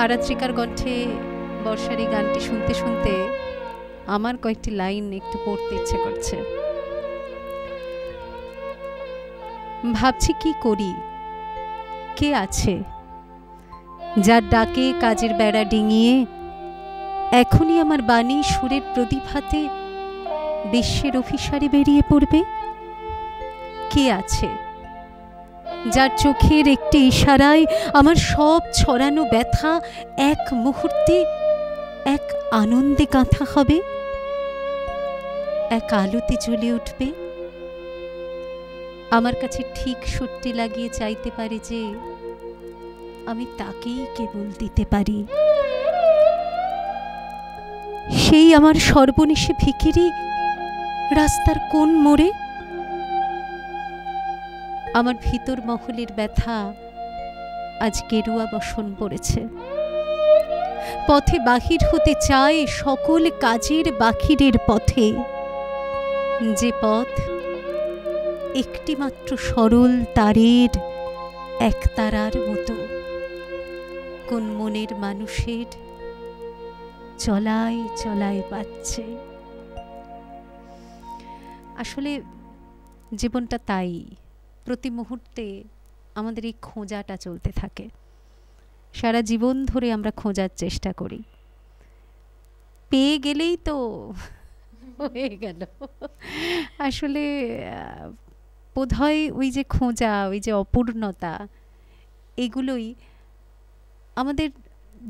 আরাত্রিকার কণ্ঠে বর্ষার এই গানটি শুনতে শুনতে আমার কয়েকটি লাইন একটু পড়তে ইচ্ছে করছে। ভাবছি কি করি, কে আছে যার ডাকে কাজের বেড়া ডিঙিয়ে এখনই আমার বাণী সুরের প্রদীপ হাতে বিশ্বের অভিসারে বেরিয়ে পড়বে। কে আছে যার চোখের একটি ইশারায় আমার সব ছড়ানো ব্যথা এক মুহূর্তে এক আনন্দে কাঁথা হবে, এক আলোতে জ্বলে উঠবে? আমার কাছে ঠিক সত্যি লাগিয়ে চাইতে পারে যে আমি তাকেই কেবল দিতে পারি। সেই আমার সর্বনেশে ভিখিরি রাস্তার কোন মোড়ে? আমার ভিতর মহলের ব্যথা আজ গেরুয়া বসন পড়েছে। পথে বাহির হতে চায় সকল কাজের বাহিরের পথে, যে পথ একটি মাত্র সরল তারের একতারার মতো কোন মনের মানুষের চলায় চলায় পাচ্ছে। আসলে জীবনটা তাই, প্রতি মুহূর্তে আমাদের এই খোঁজাটা চলতে থাকে। সারা জীবন ধরে আমরা খোঁজার চেষ্টা করি, পেয়ে গেলেই তো হয়ে গেল। আসলে বোধহয় ওই যে খোঁজা, ওই যে অপূর্ণতা, এগুলোই আমাদের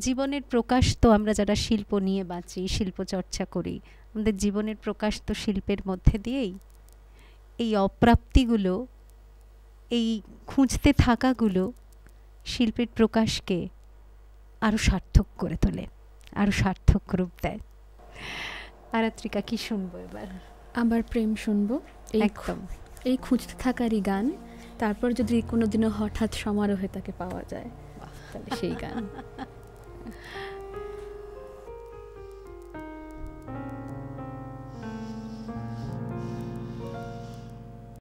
জীবনের প্রকাশ। তো আমরা যারা শিল্প নিয়ে বাঁচি, শিল্প চর্চা করি, আমাদের জীবনের প্রকাশ তো শিল্পের মধ্যে দিয়েই। এই অপ্রাপ্তিগুলো, এই খুঁজতে থাকাগুলো শিল্পের প্রকাশকে আরো সার্থক করে তোলে, আরো সার্থক রূপ দেয়। আরাত্রিকা, কি শুনবো এবার? আবার প্রেম শুনবো, একদম এই খুঁজতে থাকারই গান। তারপর যদি কোনোদিনও হঠাৎ সমারোহে তাকে পাওয়া যায়, তাহলে সেই গান।